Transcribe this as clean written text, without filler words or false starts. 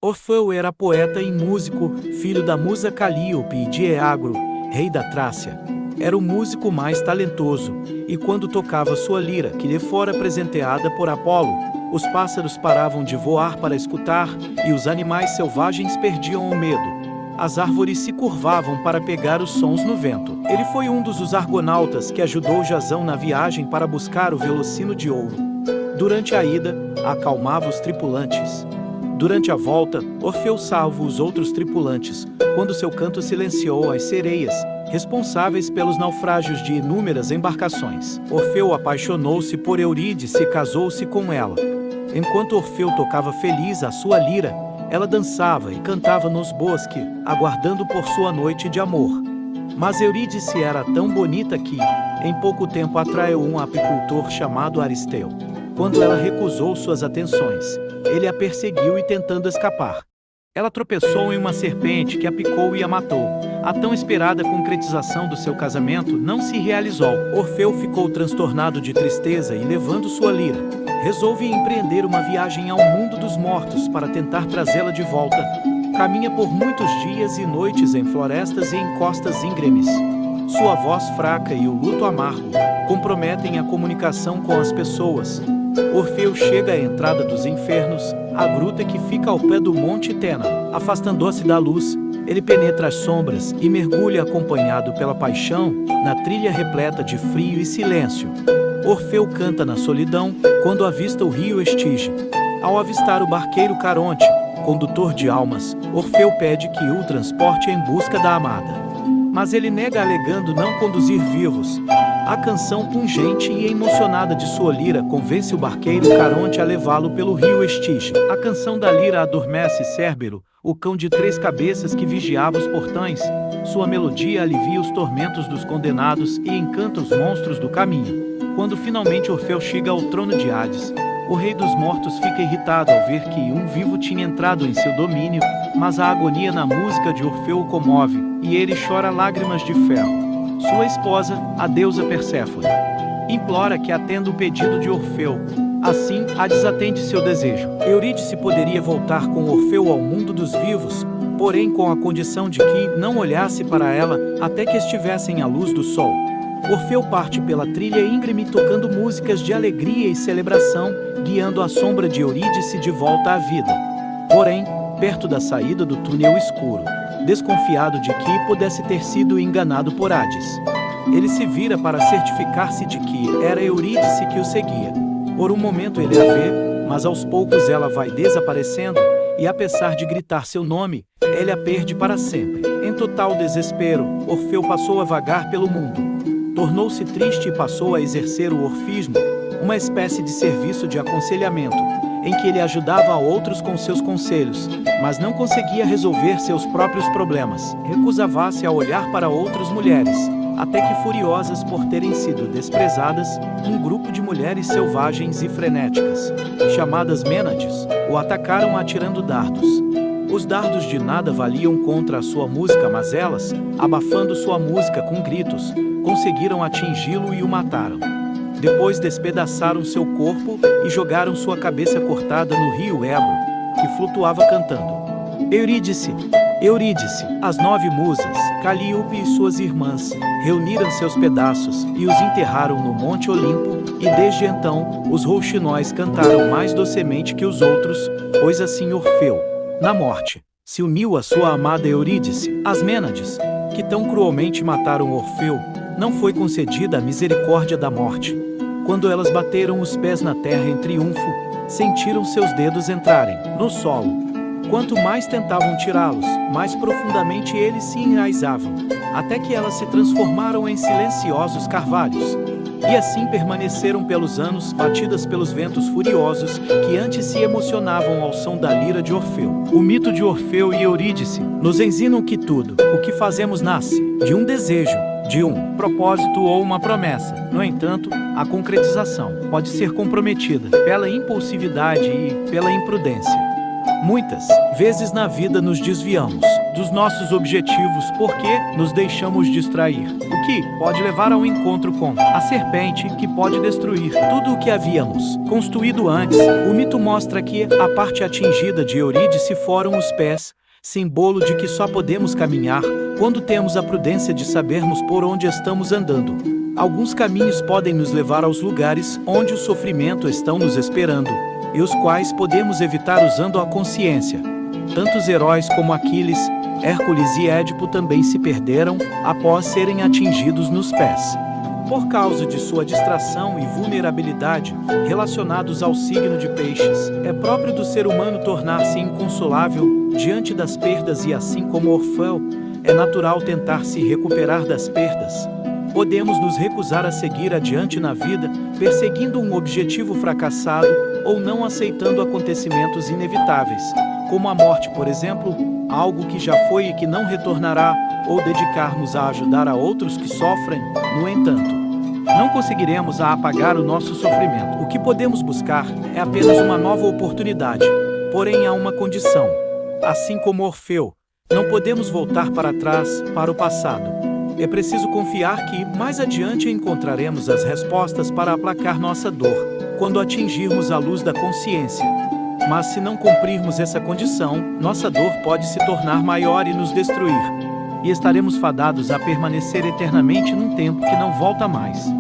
Orfeu era poeta e músico, filho da musa Calíope e de Eagro, rei da Trácia. Era o músico mais talentoso, e quando tocava sua lira, que lhe fora presenteada por Apolo, os pássaros paravam de voar para escutar, e os animais selvagens perdiam o medo. As árvores se curvavam para pegar os sons no vento. Ele foi um dos argonautas que ajudou Jasão na viagem para buscar o velocino de ouro. Durante a ida, acalmava os tripulantes. Durante a volta, Orfeu salva os outros tripulantes, quando seu canto silenciou as sereias, responsáveis pelos naufrágios de inúmeras embarcações. Orfeu apaixonou-se por Eurídice e casou-se com ela. Enquanto Orfeu tocava feliz a sua lira, ela dançava e cantava nos bosques, aguardando por sua noite de amor. Mas Eurídice era tão bonita que, em pouco tempo, atraiu um apicultor chamado Aristeu. Quando ela recusou suas atenções, ele a perseguiu e tentando escapar. Ela tropeçou em uma serpente que a picou e a matou. A tão esperada concretização do seu casamento não se realizou. Orfeu ficou transtornado de tristeza e, levando sua lira, resolve empreender uma viagem ao mundo dos mortos para tentar trazê-la de volta. Caminha por muitos dias e noites em florestas e em costas íngremes. Sua voz fraca e o luto amargo comprometem a comunicação com as pessoas. Orfeu chega à entrada dos infernos, a gruta que fica ao pé do Monte Tena. Afastando-se da luz, ele penetra as sombras e mergulha acompanhado pela paixão na trilha repleta de frio e silêncio. Orfeu canta na solidão quando avista o rio Estige. Ao avistar o barqueiro Caronte, condutor de almas, Orfeu pede que o transporte em busca da amada. Mas ele nega alegando não conduzir vivos. A canção pungente e emocionada de sua lira convence o barqueiro Caronte a levá-lo pelo rio Estige. A canção da lira adormece Cérbero, o cão de 3 cabeças que vigiava os portões. Sua melodia alivia os tormentos dos condenados e encanta os monstros do caminho. Quando finalmente Orfeu chega ao trono de Hades, o rei dos mortos fica irritado ao ver que um vivo tinha entrado em seu domínio, mas a agonia na música de Orfeu o comove, e ele chora lágrimas de ferro. Sua esposa, a deusa Perséfone, implora que atenda o pedido de Orfeu. Assim, Hades atende seu desejo. Eurídice poderia voltar com Orfeu ao mundo dos vivos, porém com a condição de que não olhasse para ela até que estivessem à luz do sol. Orfeu parte pela trilha íngreme tocando músicas de alegria e celebração, guiando a sombra de Eurídice de volta à vida. Porém, perto da saída do túnel escuro, desconfiado de que pudesse ter sido enganado por Hades, ele se vira para certificar-se de que era Eurídice que o seguia. Por um momento ele a vê, mas aos poucos ela vai desaparecendo, e apesar de gritar seu nome, ele a perde para sempre. Em total desespero, Orfeu passou a vagar pelo mundo. Tornou-se triste e passou a exercer o orfismo, uma espécie de serviço de aconselhamento, em que ele ajudava a outros com seus conselhos, mas não conseguia resolver seus próprios problemas. Recusava-se a olhar para outras mulheres, até que, furiosas por terem sido desprezadas, um grupo de mulheres selvagens e frenéticas, chamadas Mênades, o atacaram atirando dardos. Os dardos de nada valiam contra a sua música, mas elas, abafando sua música com gritos, conseguiram atingi-lo e o mataram. Depois despedaçaram seu corpo e jogaram sua cabeça cortada no rio Ebro, que flutuava cantando. Eurídice, Eurídice, as 9 musas, Calíope e suas irmãs, reuniram seus pedaços e os enterraram no Monte Olimpo, e desde então, os rouxinóis cantaram mais docemente que os outros, pois assim Orfeu, na morte, se uniu à sua amada Eurídice. As Mênades, que tão cruelmente mataram Orfeu, não foi concedida a misericórdia da morte. Quando elas bateram os pés na terra em triunfo, sentiram seus dedos entrarem no solo. Quanto mais tentavam tirá-los, mais profundamente eles se enraizavam, até que elas se transformaram em silenciosos carvalhos. E assim permaneceram pelos anos, batidas pelos ventos furiosos, que antes se emocionavam ao som da lira de Orfeu. O mito de Orfeu e Eurídice nos ensinam que tudo o que fazemos nasce de um desejo, de um propósito ou uma promessa. No entanto, a concretização pode ser comprometida pela impulsividade e pela imprudência. Muitas vezes na vida nos desviamos dos nossos objetivos porque nos deixamos distrair, o que pode levar ao encontro com a serpente, que pode destruir tudo o que havíamos construído antes. O mito mostra que a parte atingida de Eurídice foram os pés, símbolo de que só podemos caminhar quando temos a prudência de sabermos por onde estamos andando. Alguns caminhos podem nos levar aos lugares onde o sofrimento estão nos esperando, e os quais podemos evitar usando a consciência. Tantos heróis como Aquiles, Hércules e Édipo também se perderam após serem atingidos nos pés. Por causa de sua distração e vulnerabilidade relacionados ao signo de Peixes, é próprio do ser humano tornar-se inconsolável diante das perdas e, assim como Orfeu, é natural tentar se recuperar das perdas. Podemos nos recusar a seguir adiante na vida, perseguindo um objetivo fracassado ou não aceitando acontecimentos inevitáveis, como a morte, por exemplo, algo que já foi e que não retornará, ou dedicarmos a ajudar a outros que sofrem. No entanto, não conseguiremos apagar o nosso sofrimento. O que podemos buscar é apenas uma nova oportunidade, porém há uma condição. Assim como Orfeu, não podemos voltar para trás, para o passado. É preciso confiar que, mais adiante, encontraremos as respostas para aplacar nossa dor, quando atingirmos a luz da consciência. Mas se não cumprirmos essa condição, nossa dor pode se tornar maior e nos destruir. E estaremos fadados a permanecer eternamente num tempo que não volta mais.